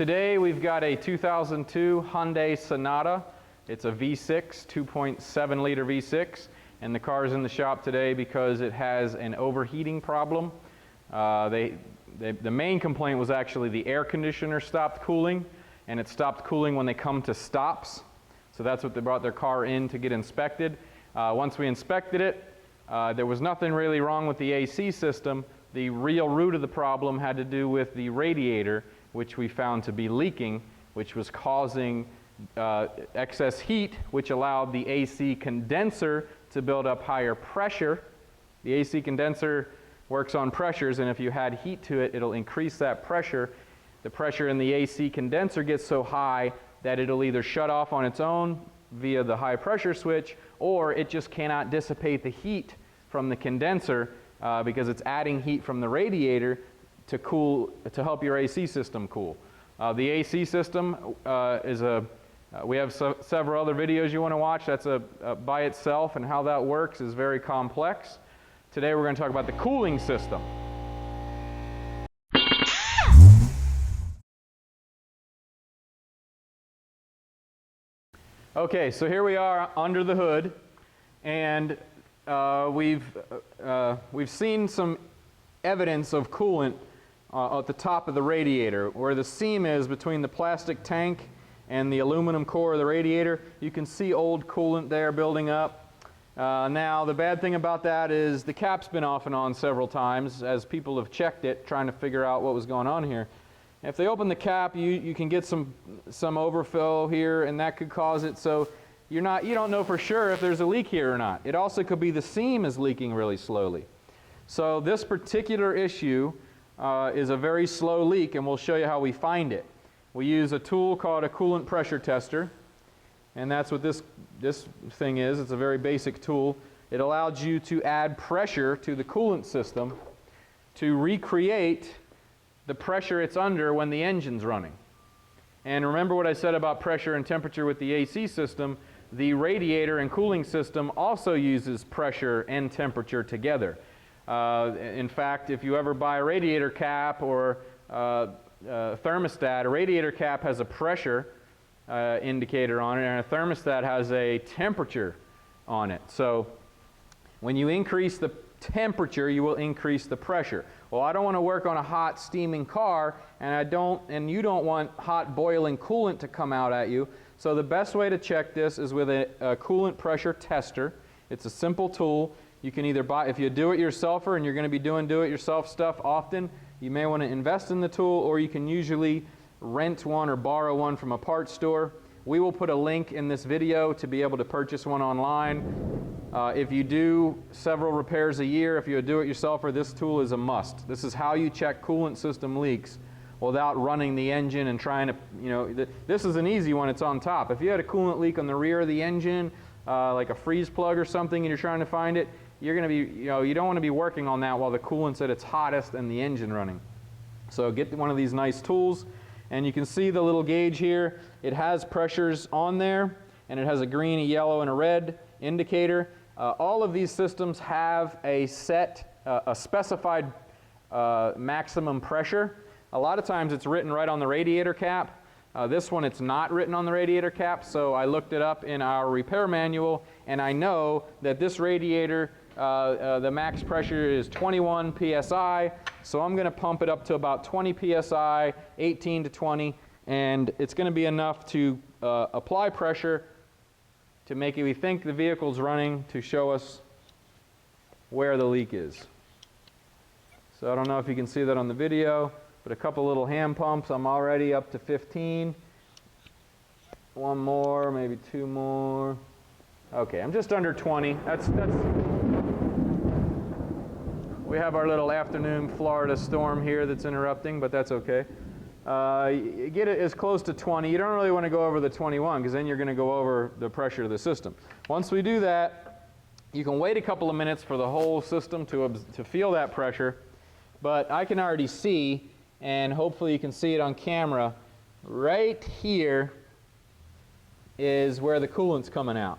Today we've got a 2002 Hyundai Sonata. It's a V6, 2.7 liter V6, and the car is in the shop today because it has an overheating problem. The main complaint was actually the air conditioner stopped cooling, and it stopped cooling when they come to stops. So that's what they brought their car in to get inspected. Once we inspected it, there was nothing really wrong with the AC system. The real root of the problem had to do with the radiator, which we found to be leaking, which was causing excess heat, which allowed the AC condenser to build up higher pressure. The AC condenser works on pressures, and if you add heat to it, it'll increase that pressure. The pressure in the AC condenser gets so high that it'll either shut off on its own via the high pressure switch, or it just cannot dissipate the heat from the condenser because it's adding heat from the radiator to help your AC system cool. The AC system we have several other videos you want to watch. That's by itself, and how that works is very complex. Today we're going to talk about the cooling system. Okay, so here we are under the hood, and we've seen some evidence of coolant at the top of the radiator, where the seam is between the plastic tank and the aluminum core of the radiator. You can see old coolant there building up. Now the bad thing about that is the cap's been off and on several times as people have checked it, trying to figure out what was going on here. If they open the cap, you can get some overfill here, and that could cause it. So you don't know for sure if there's a leak here or not. It also could be the seam is leaking really slowly. So this particular issue is a very slow leak, and we'll show you how we find it. We use a tool called a coolant pressure tester, and that's what this thing is. It's a very basic tool. It allows you to add pressure to the coolant system to recreate the pressure it's under when the engine's running. And remember what I said about pressure and temperature with the AC system. The radiator and cooling system also uses pressure and temperature together. In fact, if you ever buy a radiator cap or thermostat, a radiator cap has a pressure indicator on it, and a thermostat has a temperature on it. So when you increase the temperature, you will increase the pressure. Well, I don't want to work on a hot steaming car, and you don't want hot boiling coolant to come out at you. So the best way to check this is with a coolant pressure tester. It's a simple tool. You can either buy, if you're a do-it-yourselfer and you're going to be doing do-it-yourself stuff often, you may want to invest in the tool, or you can usually rent one or borrow one from a parts store. We will put a link in this video to be able to purchase one online. If you do several repairs a year, if you're a do-it-yourselfer, this tool is a must. This is how you check coolant system leaks without running the engine and trying to, this is an easy one, it's on top. If you had a coolant leak on the rear of the engine, like a freeze plug or something, and you're trying to find it, you're going to be, you don't want to be working on that while the coolant's at its hottest and the engine running. So get one of these nice tools, and you can see the little gauge here. It has pressures on there, and it has a green, a yellow, and a red indicator. All of these systems have a specified maximum pressure. A lot of times it's written right on the radiator cap. This one, it's not written on the radiator cap, so I looked it up in our repair manual, and I know that this radiator, the max pressure is 21 psi, so I'm going to pump it up to about 20 psi, 18 to 20, and it's going to be enough to apply pressure to make it, we think the vehicle's running, to show us where the leak is. So I don't know if you can see that on the video, but a couple little hand pumps. I'm already up to 15. One more, maybe two more. Okay, I'm just under 20. We have our little afternoon Florida storm here that's interrupting, but that's okay. You get it as close to 20. You don't really want to go over the 21, because then you're going to go over the pressure of the system. Once we do that, you can wait a couple of minutes for the whole system to feel that pressure, but I can already see, and hopefully you can see it on camera, right here is where the coolant's coming out.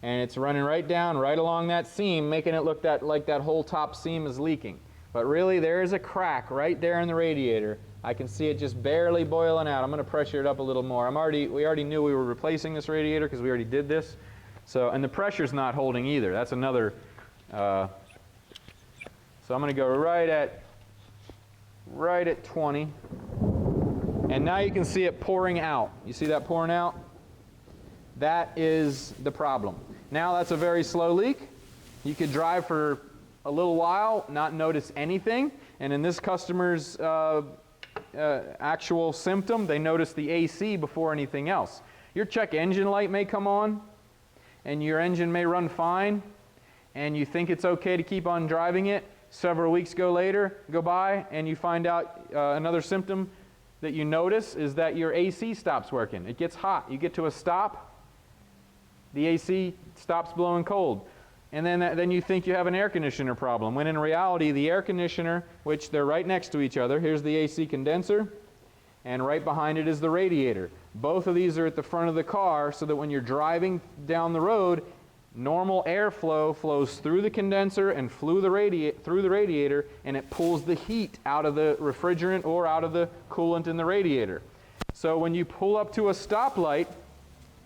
And it's running right down, right along that seam, making it look like that whole top seam is leaking. But really, there is a crack right there in the radiator I can see it just barely boiling out. I'm going to pressure it up a little more. We already knew we were replacing this radiator because we already did this. So, and the pressure's not holding either. That's another. So I'm going to go right at 20. And now you can see it pouring out. You see that pouring out? That is the problem. Now that's a very slow leak. You could drive for a little while, not notice anything. And in this customer's actual symptom, they notice the AC before anything else. Your check engine light may come on, and your engine may run fine, and you think it's okay to keep on driving it. Several weeks go by, and you find out another symptom that you notice is that your AC stops working. It gets hot. You get to a stop, the AC stops blowing cold. And then you think you have an air conditioner problem, when in reality the air conditioner, which they're right next to each other, here's the AC condenser, and right behind it is the radiator. Both of these are at the front of the car so that when you're driving down the road, normal airflow flows through the condenser and through the radiator, and it pulls the heat out of the refrigerant or out of the coolant in the radiator. So when you pull up to a stoplight,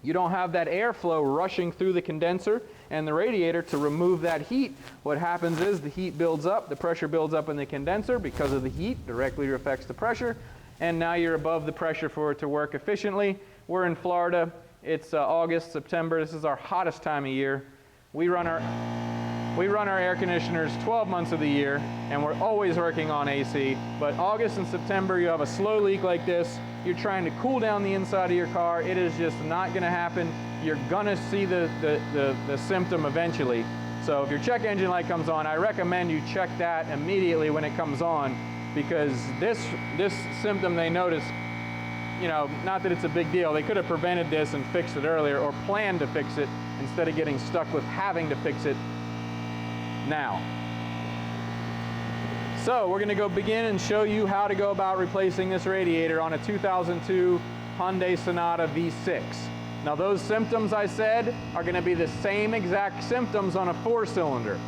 you don't have that airflow rushing through the condenser and the radiator to remove that heat. What happens is the heat builds up, the pressure builds up in the condenser because of the heat, directly affects the pressure, and now you're above the pressure for it to work efficiently. We're in Florida. It's August, September. This is our hottest time of year. We run our air conditioners 12 months of the year, and we're always working on AC. But August and September, you have a slow leak like this. You're trying to cool down the inside of your car. It is just not going to happen. You're going to see the symptom eventually. So if your check engine light comes on, I recommend you check that immediately when it comes on, because this symptom they notice, you know, not that it's a big deal. They could have prevented this and fixed it earlier, or planned to fix it instead of getting stuck with having to fix it now. So we're going to go begin and show you how to go about replacing this radiator on a 2002 Hyundai Sonata V6. Now those symptoms I said are going to be the same exact symptoms on a 4-cylinder.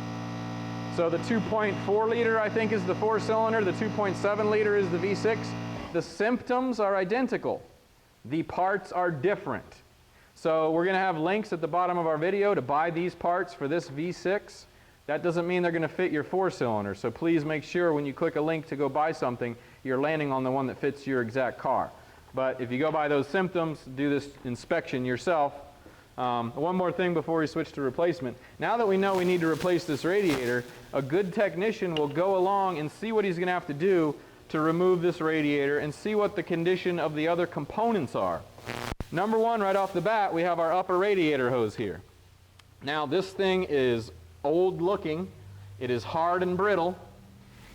So the 2.4 liter I think is the 4-cylinder, the 2.7 liter is the V6. The symptoms are identical. The parts are different. So we're going to have links at the bottom of our video to buy these parts for this V6. That doesn't mean they're going to fit your 4-cylinder. So please make sure when you click a link to go buy something, you're landing on the one that fits your exact car. But if you go by those symptoms, do this inspection yourself. One more thing before we switch to replacement. Now that we know we need to replace this radiator, a good technician will go along and see what he's going to have to do to remove this radiator and see what the condition of the other components are. Number one, right off the bat, we have our upper radiator hose here. Now this thing is old looking, it is hard and brittle,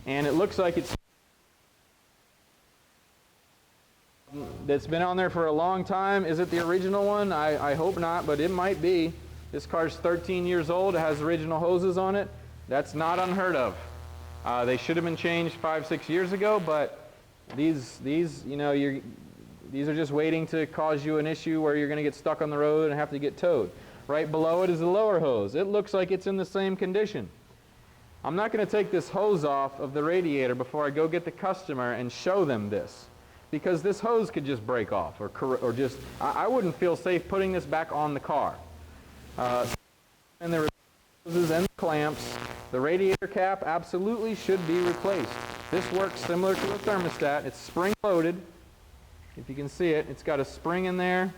and it looks like it's been on there for a long time. Is it the original one? I hope not, but it might be. This car's 13 years old, it has original hoses on it. That's not unheard of. They should have been changed 5-6 years ago, but these you know, these are just waiting to cause you an issue where you're going to get stuck on the road and have to get towed. Right below it is the lower hose. It looks like it's in the same condition. I'm not going to take this hose off of the radiator before I go get the customer and show them this, because this hose could just break off, or just, I wouldn't feel safe putting this back on the car. And the hoses and the clamps, the radiator cap absolutely should be replaced. This works similar to a thermostat. It's spring-loaded. If you can see it, it's got a spring in there,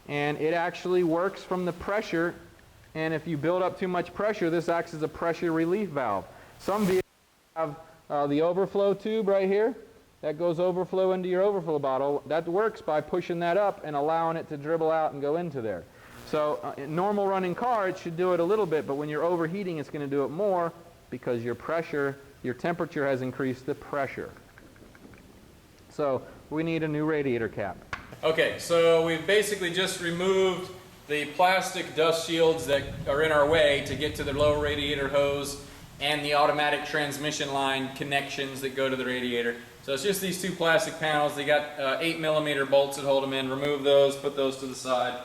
and it actually works from the pressure, and if you build up too much pressure, this acts as a pressure relief valve. Some vehicles have the overflow tube right here. That goes overflow into your overflow bottle. That works by pushing that up and allowing it to dribble out and go into there. So in normal running car, it should do it a little bit, but when you're overheating, it's going to do it more because your pressure, your temperature has increased the pressure. So we need a new radiator cap. Okay, so we've basically just removed the plastic dust shields that are in our way to get to the low radiator hose and the automatic transmission line connections that go to the radiator. So it's just these two plastic panels. They got 8mm bolts that hold them in. Remove those, put those to the side.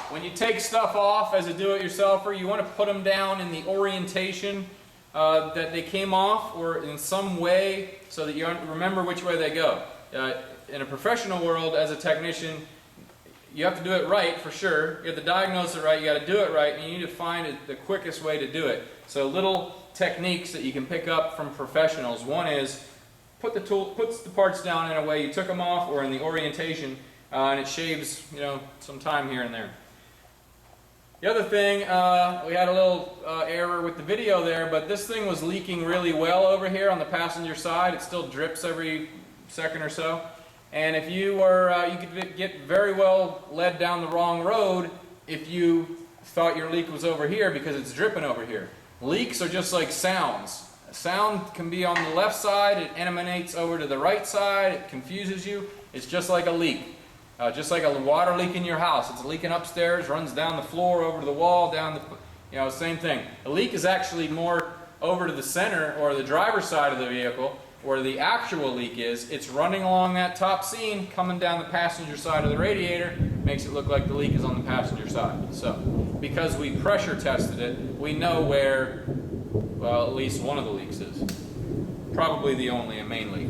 When you take stuff off as a do-it-yourselfer, you want to put them down in the orientation that they came off or in some way so that you remember which way they go. In a professional world, as a technician, you have to do it right for sure. You have to diagnose it right, you got to do it right, and you need to find the quickest way to do it. So little techniques that you can pick up from professionals. One is puts the parts down in a way you took them off or in the orientation, and it shaves, you know, some time here and there. The other thing, we had a little error with the video there, but this thing was leaking really well over here on the passenger side. It still drips every second or so. And if you were, you could get very well led down the wrong road if you thought your leak was over here because it's dripping over here. Leaks are just like sounds. A sound can be on the left side, it emanates over to the right side, it confuses you. It's just like a leak. Just like a water leak in your house. It's leaking upstairs, runs down the floor, over to the wall, down the, you know, same thing. A leak is actually more over to the center or the driver's side of the vehicle, where the actual leak is. It's running along that top seam, coming down the passenger side of the radiator, makes it look like the leak is on the passenger side. So, because we pressure tested it, we know where, well, at least one of the leaks is. Probably the only main leak.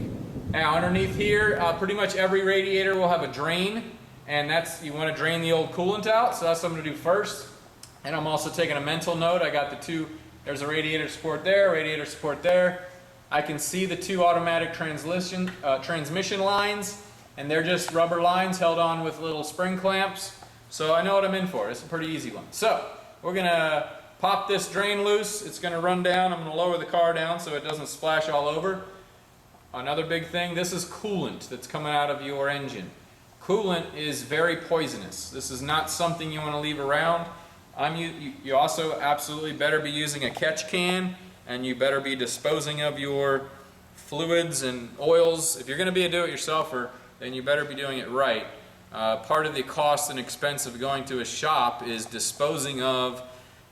Now, underneath here, pretty much every radiator will have a drain, and that's, you want to drain the old coolant out, so that's what I'm going to do first. And I'm also taking a mental note. I got the two, there's a radiator support there, radiator support there. I can see the two automatic transmission lines, and they're just rubber lines held on with little spring clamps. So I know what I'm in for. It's a pretty easy one. So we're going to pop this drain loose. It's going to run down. I'm going to lower the car down so it doesn't splash all over. Another big thing, this is coolant that's coming out of your engine. Coolant is very poisonous. This is not something you want to leave around. You also absolutely better be using a catch can, and you better be disposing of your fluids and oils. If you're going to be a do-it-yourselfer, then you better be doing it right. Part of the cost and expense of going to a shop is disposing of,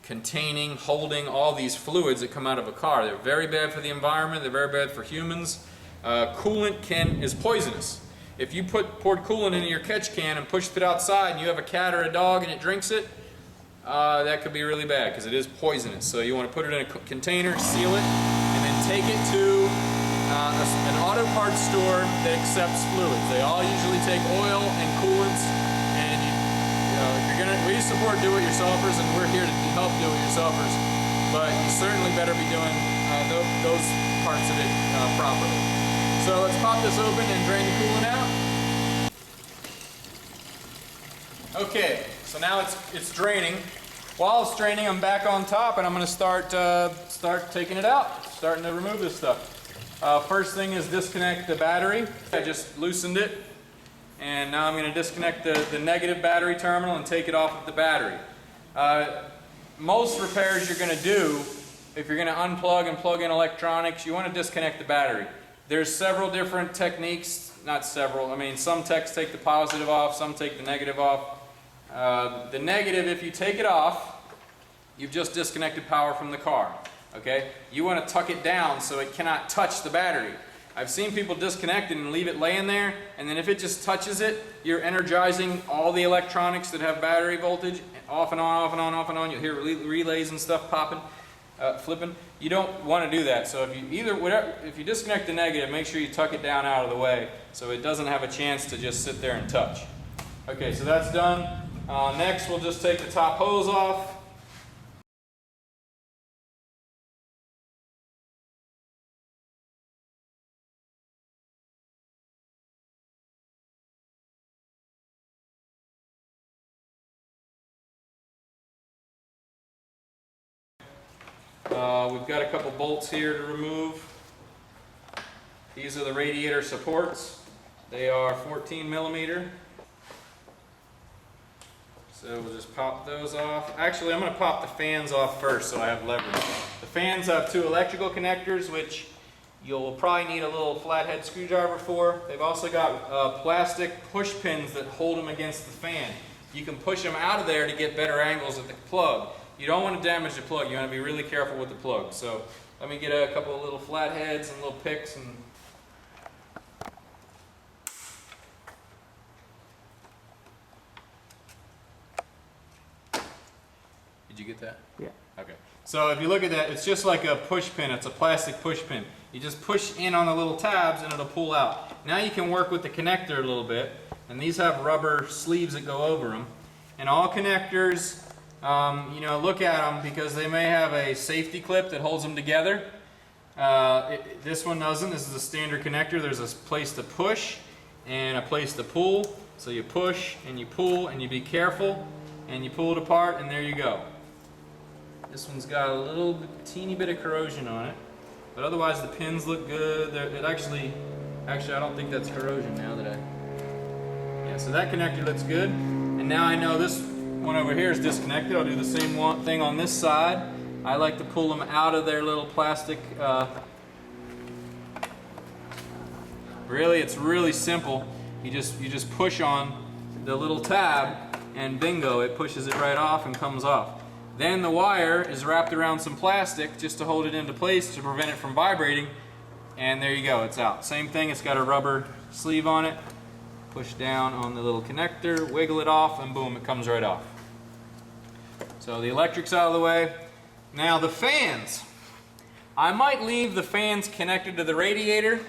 containing, holding all these fluids that come out of a car. They're very bad for the environment, they're very bad for humans. Coolant is poisonous. If you poured coolant into your catch can and pushed it outside and you have a cat or a dog and it drinks it, that could be really bad because it is poisonous. So you want to put it in a container, seal it, and then take it to an auto parts store that accepts fluids. They all usually take oil and coolants, and if you're gonna, we support do-it-yourselfers, and we're here to help do-it-yourselfers, but you certainly better be doing those parts of it properly. So let's pop this open and drain the coolant out. Okay, so now it's draining. While it's draining, I'm back on top, and I'm going to start taking it out, starting to remove this stuff. First thing is disconnect the battery. I just loosened it, and now I'm going to disconnect the negative battery terminal and take it off of the battery. Most repairs you're going to do, if you're going to unplug and plug in electronics, you want to disconnect the battery. There's several different techniques, not several, I mean some techs take the positive off, some take the negative off. The negative, if you take it off, you've just disconnected power from the car. Okay? You want to tuck it down so it cannot touch the battery. I've seen people disconnect it and leave it laying there, and then if it just touches it, you're energizing all the electronics that have battery voltage, off and on, off and on, off and on. You'll hear relays and stuff popping, flipping. You don't want to do that. So if you disconnect the negative, make sure you tuck it down out of the way so it doesn't have a chance to just sit there and touch. Okay, so that's done. Next, we'll just take the top hose off. We've got a couple bolts here to remove. These are the radiator supports. They are 14 millimeter. So we'll just pop those off. Actually, I'm going to pop the fans off first so I have leverage. The fans have two electrical connectors, which you'll probably need a little flathead screwdriver for. They've also got plastic push pins that hold them against the fan. You can push them out of there to get better angles at the plug. You don't want to damage the plug. You want to be really careful with the plug. So let me get a couple of little flatheads and little picks and Did you get that? Yeah. Okay. So if you look at that, it's just like a push pin. It's a plastic push pin. You just push in on the little tabs and it'll pull out. Now you can work with the connector a little bit. And these have rubber sleeves that go over them. And all connectors, you know, look at them because they may have a safety clip that holds them together. This one doesn't. This is a standard connector. There's a place to push and a place to pull. So you push and you pull and you be careful and you pull it apart and there you go. This one's got a little teeny bit of corrosion on it, but otherwise the pins look good. It actually I don't think that's corrosion now that yeah, so that connector looks good. And now I know this one over here is disconnected. I'll do the same thing on this side. I like to pull them out of their little plastic. Really, it's really simple. You just push on the little tab and bingo, it pushes it right off and comes off. Then the wire is wrapped around some plastic just to hold it into place to prevent it from vibrating. And there you go, it's out. Same thing, it's got a rubber sleeve on it. Push down on the little connector, wiggle it off, and boom, it comes right off. So the electric's out of the way. Now the fans. I might leave the fans connected to the radiator.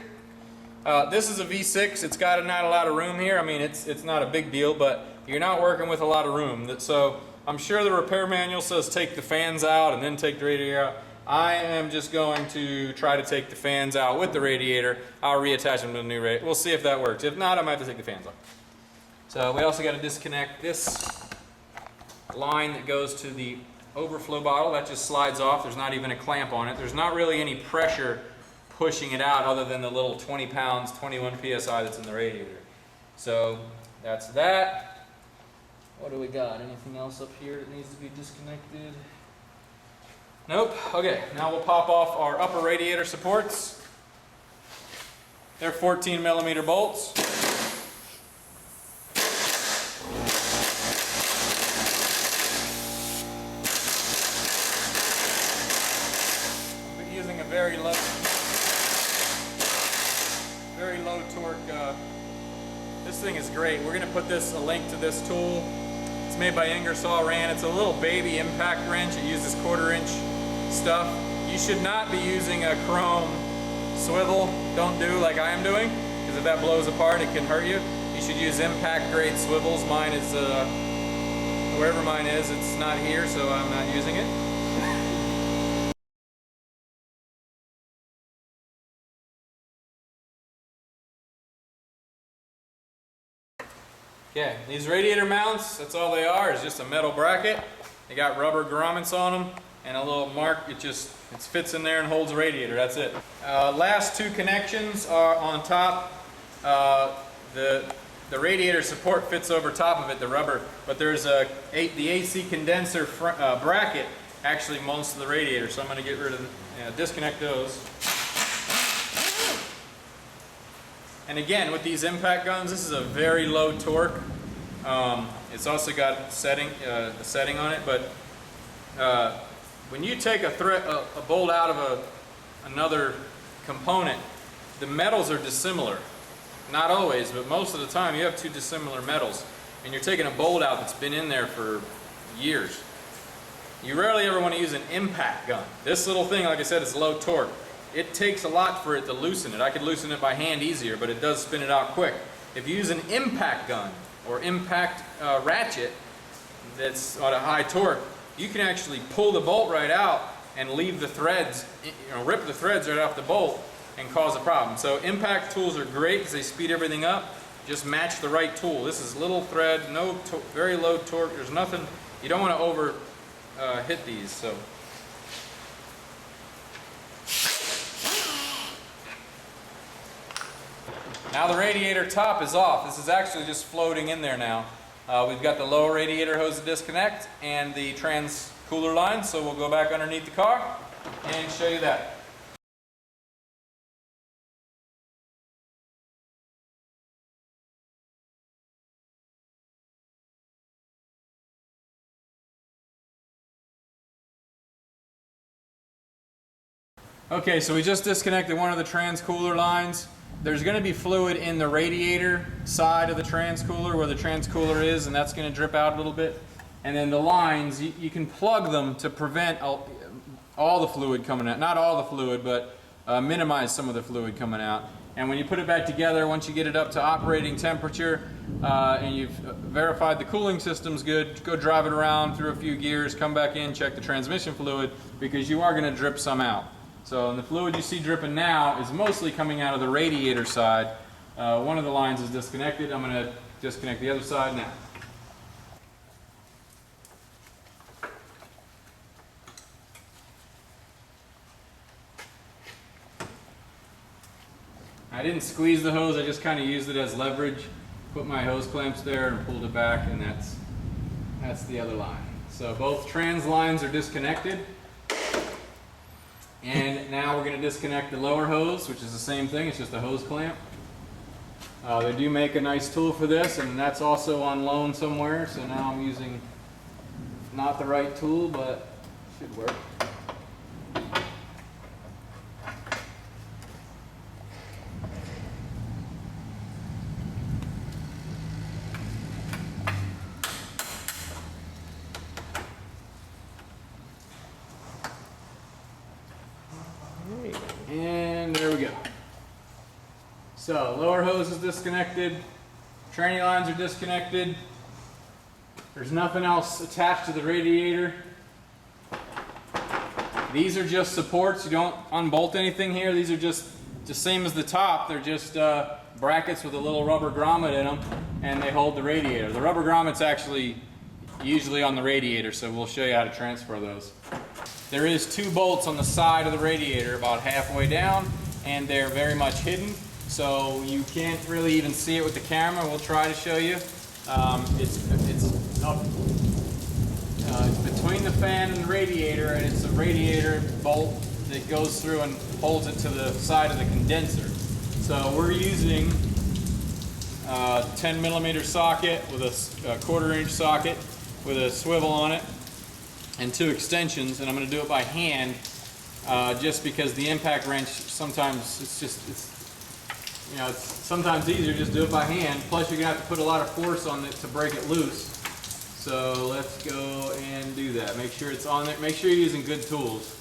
This is a V6. It's got not a lot of room here. I mean, it's not a big deal, but you're not working with a lot of room. So I'm sure the repair manual says take the fans out and then take the radiator out. I am just going to try to take the fans out with the radiator. I'll reattach them to the new radiator. We'll see if that works. If not, I might have to take the fans off. So we also got to disconnect this line that goes to the overflow bottle. That just slides off. There's not even a clamp on it. There's not really any pressure pushing it out other than the little 20 pounds, 21 psi that's in the radiator. So that's that. What do we got? Anything else up here that needs to be disconnected? Nope. Okay, now we'll pop off our upper radiator supports. They're 14mm bolts. We're using a very low torque. This thing is great. We're going to put a link to this tool. It's made by Ingersoll Rand. It's a little baby impact wrench. It uses 1/4 inch stuff. You should not be using a chrome swivel. Don't do like I am doing, because if that blows apart, it can hurt you. You should use impact grade swivels. Mine is, wherever mine is, it's not here, so I'm not using it. Okay, these radiator mounts, that's all they are, is just a metal bracket. They got rubber grommets on them and a little mark. It fits in there and holds the radiator, that's it. Last two connections are on top. The radiator support fits over top of it, the rubber, but there's the AC condenser bracket actually mounts to the radiator, so I'm going to get rid of, disconnect those. And again, with these impact guns, this is a very low torque. It's also got a setting on it, but when you take a bolt out of another component, the metals are dissimilar. Not always, but most of the time you have two dissimilar metals, and you're taking a bolt out that's been in there for years. You rarely ever want to use an impact gun. This little thing, like I said, is low torque. It takes a lot for it to loosen it. I could loosen it by hand easier, but it does spin it out quick. If you use an impact gun or impact ratchet that's at a high torque, you can actually pull the bolt right out and leave the threads, rip the threads right off the bolt and cause a problem. So impact tools are great because they speed everything up. Just match the right tool. This is little thread, very low torque. There's nothing, you don't want to over hit these. So. Now the radiator top is off. This is actually just floating in there now. We've got the lower radiator hose to disconnect and the trans cooler line, so we'll go back underneath the car and show you that. Okay, so we just disconnected one of the trans cooler lines. There's going to be fluid in the radiator side of the trans cooler where the trans cooler is, and that's going to drip out a little bit. And then the lines, you can plug them to prevent all the fluid coming out. Not all the fluid, but minimize some of the fluid coming out. And when you put it back together, once you get it up to operating temperature and you've verified the cooling system's good, go drive it around through a few gears, come back in, check the transmission fluid, because you are going to drip some out. So and the fluid you see dripping now is mostly coming out of the radiator side. One of the lines is disconnected. I'm going to disconnect the other side now. I didn't squeeze the hose, I just kind of used it as leverage. Put my hose clamps there and pulled it back, and that's the other line. So both trans lines are disconnected. And now we're going to disconnect the lower hose, which is the same thing, it's just a hose clamp. They do make a nice tool for this, and that's also on loan somewhere, so now I'm using not the right tool, but it should work. And there we go. So lower hose is disconnected, tranny lines are disconnected. There's nothing else attached to the radiator. These are just supports. You don't unbolt anything here. These are just same as the top. They're just brackets with a little rubber grommet in them, and they hold the radiator. The rubber grommet's actually usually on the radiator, so we'll show you how to transfer those. There is 2 bolts on the side of the radiator about halfway down, and they're very much hidden, so you can't really even see it with the camera. We'll try to show you. It's up, it's between the fan and the radiator, and it's a radiator bolt that goes through and holds it to the side of the condenser. So we're using a 10mm socket with a 1/4 inch socket with a swivel on it, and 2 extensions, and I'm going to do it by hand just because the impact wrench sometimes it's sometimes easier just do it by hand, plus you're going to have to put a lot of force on it to break it loose. So let's go and do that. Make sure it's on there. Make sure you're using good tools.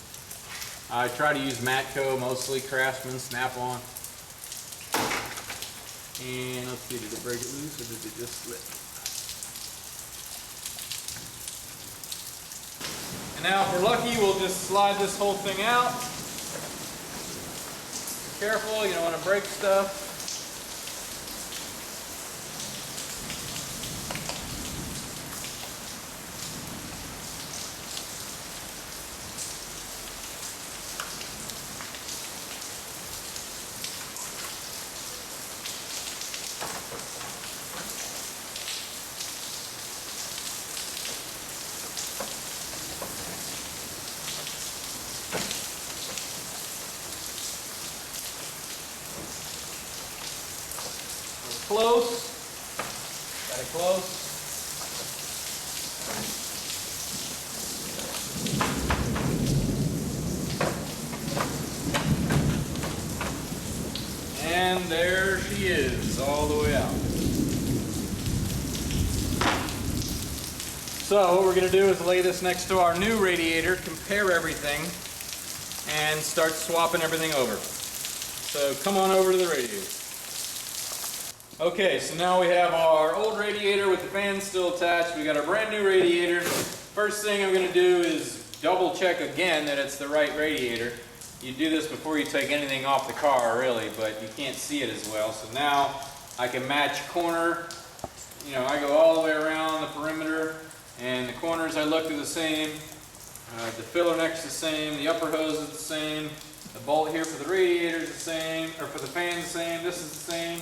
I try to use Matco, mostly Craftsman, Snap-on. And let's see, did it break it loose or did it just slip? Now, if we're lucky, we'll just slide this whole thing out. Be careful, you don't want to break stuff. Close. Got it close. And there she is, all the way out. So what we're going to do is lay this next to our new radiator, compare everything, and start swapping everything over. So come on over to the radiator. Okay, so now we have our old radiator with the fan still attached. We got our brand new radiator. First thing I'm going to do is double check again that it's the right radiator. You do this before you take anything off the car, really, but you can't see it as well. So now I can match corner. You know, I go all the way around the perimeter, and the corners I look are the same. The filler neck's the same. The upper hose is the same. The bolt here for the radiator is the same, or for the fan is the same. This is the same.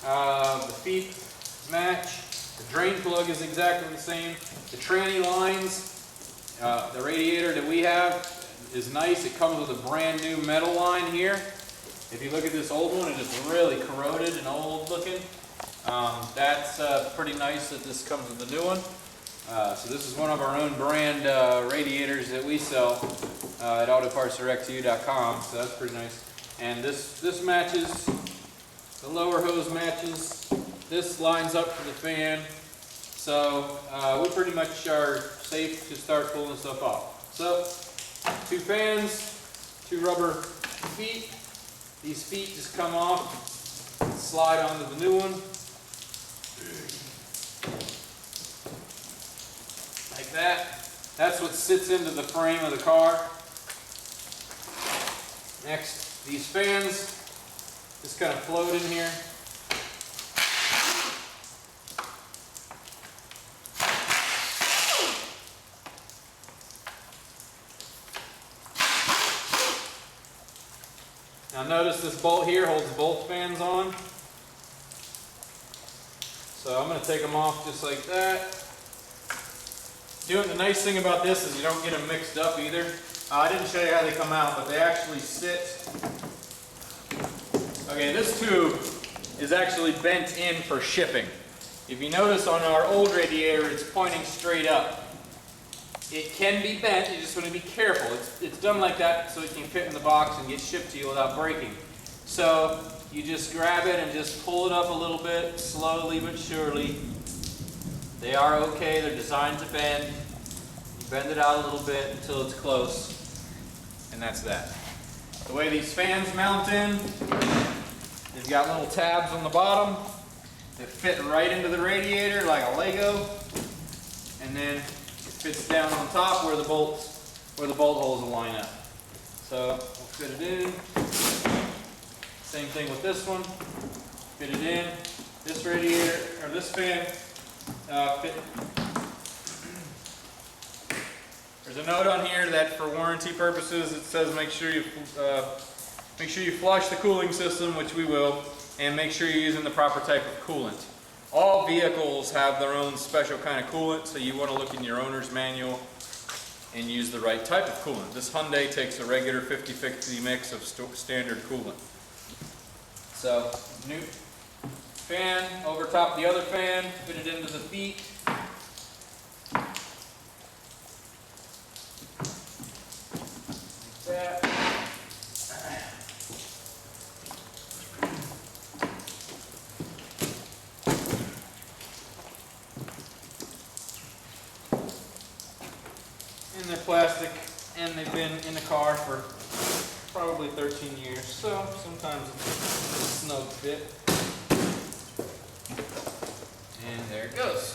The feet match. The drain plug is exactly the same. The tranny lines, the radiator that we have is nice. It comes with a brand new metal line here. If you look at this old one, it's really corroded and old looking. That's pretty nice that this comes with the new one. So this is one of our own brand radiators that we sell at autopartsdirecttoyou.com. So that's pretty nice. And this matches. The lower hose matches. This lines up for the fan. So we pretty much are safe to start pulling stuff off. So 2 fans, 2 rubber feet. These feet just come off, slide onto the new one. Like that. That's what sits into the frame of the car. Next, these fans just kind of float in here. Now notice this bolt here holds both fans on. So I'm going to take them off just like that. The nice thing about this is you don't get them mixed up either. I didn't show you how they come out, but they actually sit. Okay, this tube is actually bent in for shipping. If you notice on our old radiator, it's pointing straight up. It can be bent, you just want to be careful. It's done like that so it can fit in the box and get shipped to you without breaking. So you just grab it and just pull it up a little bit, slowly but surely. They are okay, they're designed to bend. You bend it out a little bit until it's close, and that's that. The way these fans mount in, they've got little tabs on the bottom that fit right into the radiator like a Lego, and then it fits down on top where the bolt holes will line up. So we'll fit it in. Same thing with this one. Fit it in. This radiator, or this fan, fit. There's a note on here that for warranty purposes it says make sure you flush the cooling system, which we will, and make sure you're using the proper type of coolant. All vehicles have their own special kind of coolant, so you want to look in your owner's manual and use the right type of coolant. This Hyundai takes a regular 50-50 mix of standard coolant. So, new fan over top of the other fan, fit it into the feet. Like that. And they're plastic, and they've been in the car for probably 13 years, so sometimes it's a snug fit. And there it goes.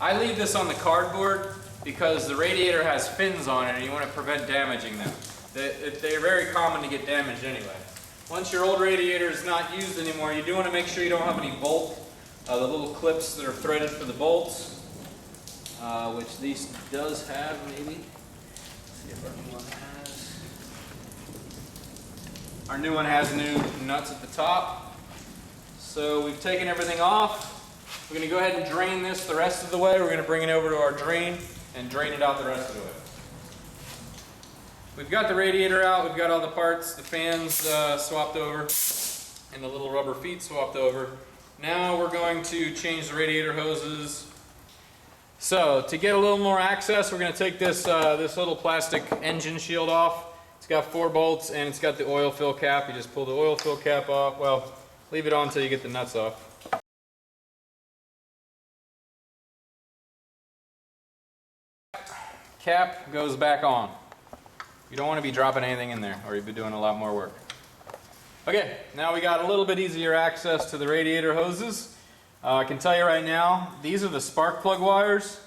I leave this on the cardboard because the radiator has fins on it and you want to prevent damaging them. They're very common to get damaged anyway. Once your old radiator is not used anymore, you do want to make sure you don't have any the little clips that are threaded for the bolts, which these does have maybe. Let's see if our new one has. Our new one has new nuts at the top. So we've taken everything off. We're going to go ahead and drain this the rest of the way. We're going to bring it over to our drain and drain it out the rest of the way. We've got the radiator out, we've got all the parts, the fans swapped over, and the little rubber feet swapped over. Now we're going to change the radiator hoses. So to get a little more access, we're going to take this little plastic engine shield off. It's got 4 bolts and it's got the oil fill cap. You just pull the oil fill cap off. Well, leave it on until you get the nuts off. Cap goes back on. You don't want to be dropping anything in there or you'll be doing a lot more work. Okay, now we got a little bit easier access to the radiator hoses. I can tell you right now, these are the spark plug wires.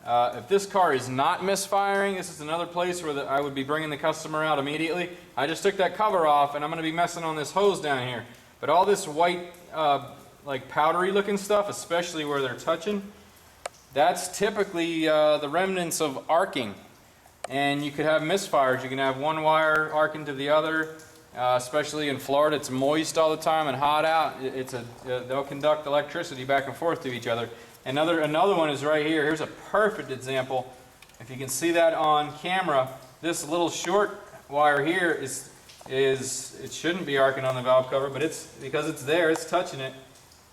If this car is not misfiring, this is another place where I would be bringing the customer out immediately. I just took that cover off and I'm going to be messing on this hose down here. But all this white, like powdery looking stuff, especially where they're touching, that's typically the remnants of arcing. And you could have misfires. You can have one wire arcing to the other. Especially in Florida, it's moist all the time and hot out. They'll conduct electricity back and forth to each other. Another one is right here. Here's a perfect example. If you can see that on camera, this little short wire here it shouldn't be arcing on the valve cover, but because it's there, it's touching it.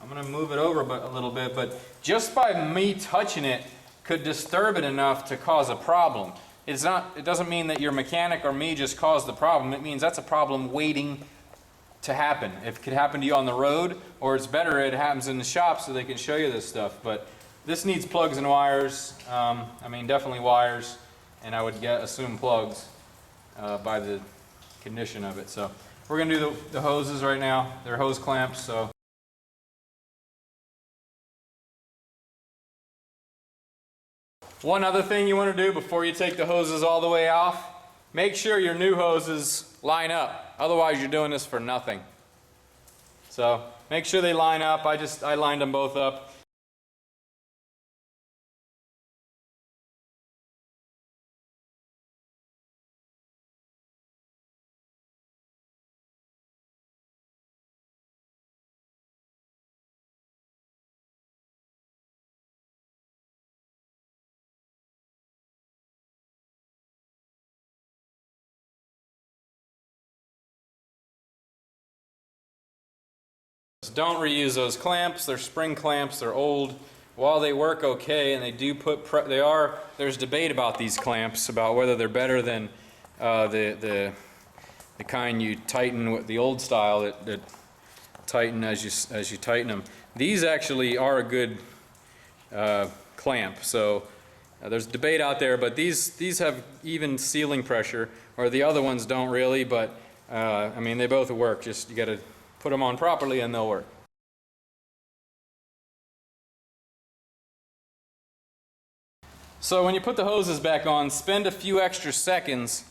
I'm going to move it over a little bit, but just by me touching it could disturb it enough to cause a problem. It doesn't mean that your mechanic or me just caused the problem. It means that's a problem waiting to happen. If it could happen to you on the road, or it's better it happens in the shop so they can show you this stuff. But this needs plugs and wires. I mean, definitely wires, and I would assume plugs by the condition of it. So we're going to do the hoses right now. They're hose clamps. So one other thing you want to do before you take the hoses all the way off, make sure your new hoses line up. Otherwise you're doing this for nothing. So make sure they line up. I lined them both up. Don't reuse those clamps. They're spring clamps. They're old. While they work okay, and they do put there's debate about these clamps, about whether they're better than the kind you tighten with the old style that tighten as you tighten them. These actually are a good clamp. So there's debate out there, but these have even sealing pressure, or the other ones don't really. But I mean, they both work. Just you got to put them on properly and they'll work. So when you put the hoses back on, spend a few extra seconds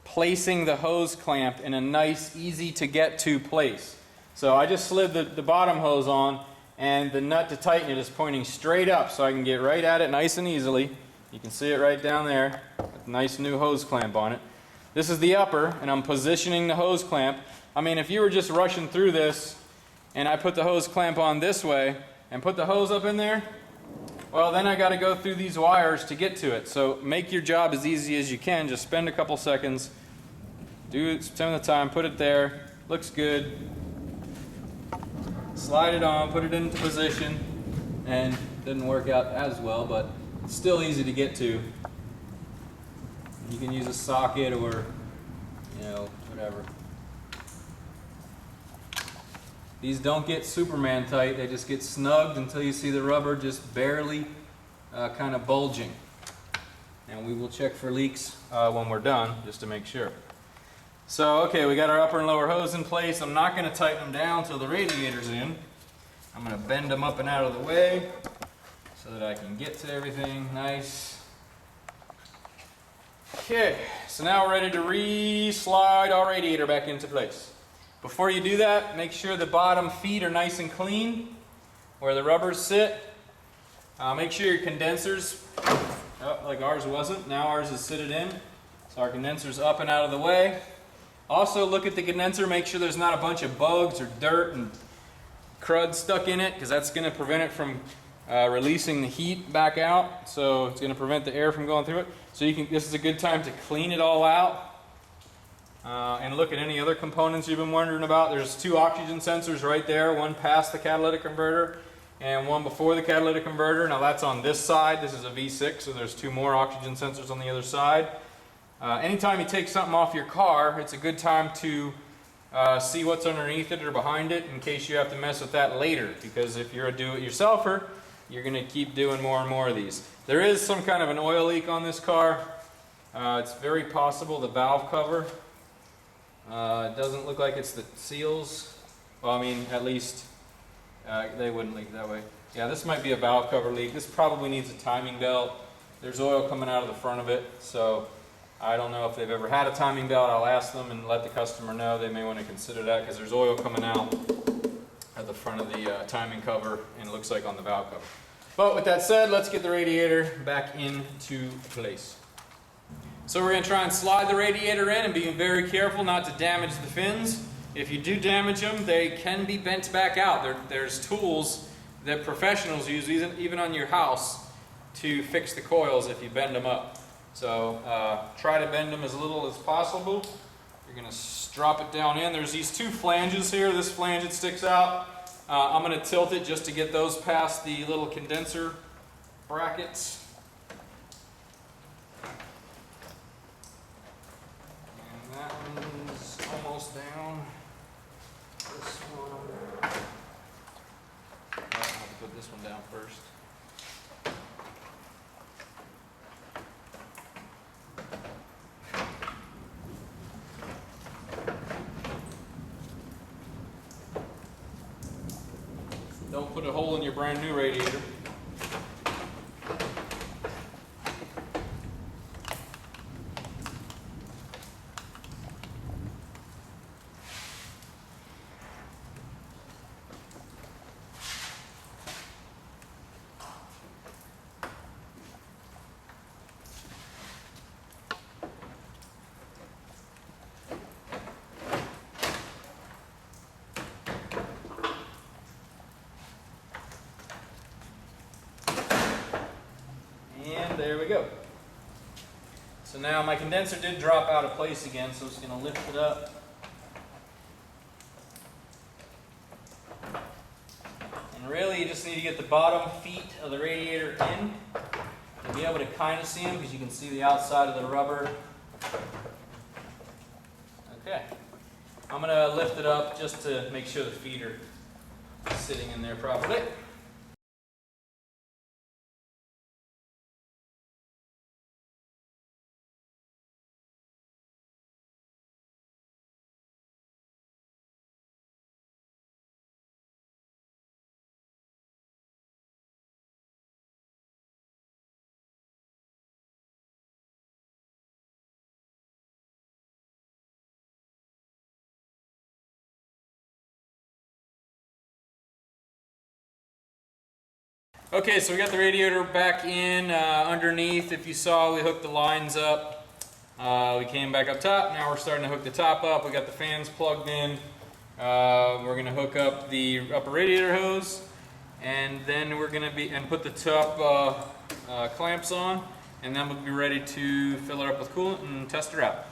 placing the hose clamp in a nice, easy to get to place. So I just slid the bottom hose on, and the nut to tighten it is pointing straight up, so I can get right at it nice and easily. You can see it right down there, a nice new hose clamp on it. This is the upper, and I'm positioning the hose clamp. I mean, if you were just rushing through this and I put the hose clamp on this way and put the hose up in there, well, then I got to go through these wires to get to it. So make your job as easy as you can. Just spend a couple seconds, spend the time, put it there, looks good. Slide it on, put it into position, and it didn't work out as well, but it's still easy to get to. You can use a socket or, whatever. These don't get Superman tight, they just get snugged until you see the rubber just barely kind of bulging. And we will check for leaks when we're done, just to make sure. So, okay, we got our upper and lower hose in place. I'm not going to tighten them down till the radiator's in. I'm going to bend them up and out of the way so that I can get to everything nice. Okay, so now we're ready to re-slide our radiator back into place. Before you do that, make sure the bottom feet are nice and clean where the rubbers sit. Make sure your condensers, like ours wasn't, now ours is sitted in. So our condenser's up and out of the way. Also look at the condenser, make sure there's not a bunch of bugs or dirt and crud stuck in it, because that's going to prevent it from releasing the heat back out. So it's going to prevent the air from going through it. So this is a good time to clean it all out. And look at any other components you've been wondering about. There's 2 oxygen sensors right there, one past the catalytic converter and one before the catalytic converter. Now that's on this side. This is a V6, so there's 2 more oxygen sensors on the other side. Anytime you take something off your car, it's a good time to see what's underneath it or behind it in case you have to mess with that later, because if you're a do-it-yourselfer, you're going to keep doing more and more of these. There is some kind of an oil leak on this car. It's very possible the valve cover. It doesn't look like it's the seals. Well, I mean, at least they wouldn't leak that way. Yeah, this might be a valve cover leak. This probably needs a timing belt. There's oil coming out of the front of it, so I don't know if they've ever had a timing belt. I'll ask them and let the customer know. They may want to consider that, because there's oil coming out at the front of the timing cover, and it looks like on the valve cover. But with that said, let's get the radiator back into place. So we're going to try and slide the radiator in and be very careful not to damage the fins. If you do damage them, they can be bent back out. There's tools that professionals use, even on your house, to fix the coils if you bend them up. So try to bend them as little as possible. You're going to drop it down in. There's these 2 flanges here. This flange that sticks out. I'm going to tilt it just to get those past the little condenser brackets. And that one's almost down. this one down first. Don't put a hole in your brand new radiator. There we go. So now my condenser did drop out of place again, so I'm just going to lift it up. And really you just need to get the bottom feet of the radiator in. You'll be able to kind of see them because you can see the outside of the rubber. Okay. I'm going to lift it up just to make sure the feet are sitting in there properly. Okay, so we got the radiator back in underneath. If you saw, we hooked the lines up. We came back up top. Now we're starting to hook the top up. We got the fans plugged in. We're going to hook up the upper radiator hose, and then we're going to put the top clamps on, and then we'll be ready to fill it up with coolant and test her out.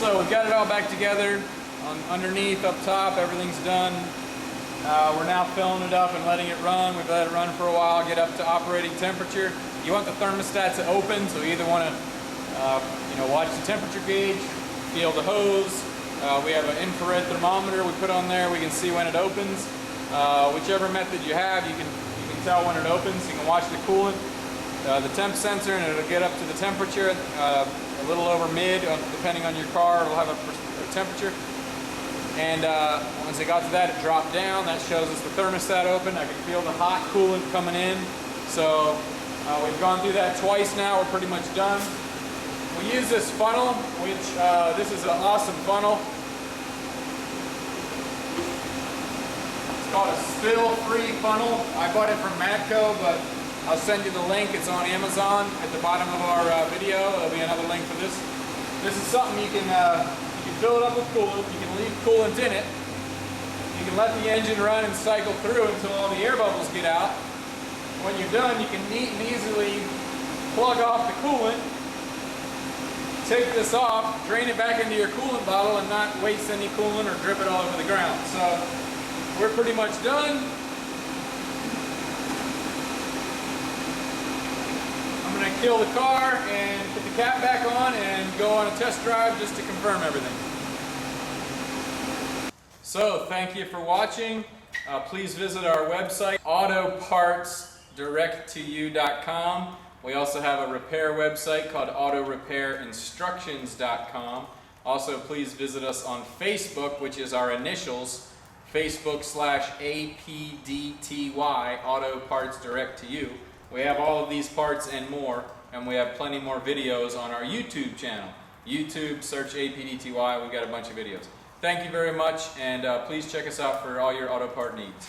So we've got it all back together. Underneath, up top, everything's done. We're now filling it up and letting it run. We've let it run for a while, get up to operating temperature. You want the thermostat to open, so you either want to watch the temperature gauge, feel the hose. We have an infrared thermometer we put on there. We can see when it opens. Whichever method you have, you can tell when it opens. You can watch the coolant, the temp sensor, and it'll get up to the temperature. A little over mid, depending on your car, it'll have a temperature. And once it got to that, it dropped down. That shows us the thermostat open. I can feel the hot coolant coming in. So we've gone through that twice now. We're pretty much done. We use this funnel, which this is an awesome funnel. It's called a spill-free funnel. I bought it from Matco, but I'll send you the link. It's on Amazon at the bottom of our video. There'll be another link for this. This is something you can fill it up with coolant. You can leave coolant in it. You can let the engine run and cycle through until all the air bubbles get out. When you're done, you can neat and easily plug off the coolant, take this off, drain it back into your coolant bottle, and not waste any coolant or drip it all over the ground. So we're pretty much done. I'm going to kill the car and put the cap back on and go on a test drive just to confirm everything. So thank you for watching. Please visit our website, autopartsdirectttoyou.com. We also have a repair website called autorepairinstructions.com. Also, please visit us on Facebook, which is our initials, Facebook/APDTY, Auto Parts Direct to You. We have all of these parts and more, and we have plenty more videos on our YouTube channel. YouTube, search APDTY, we've got a bunch of videos. Thank you very much, and please check us out for all your auto part needs.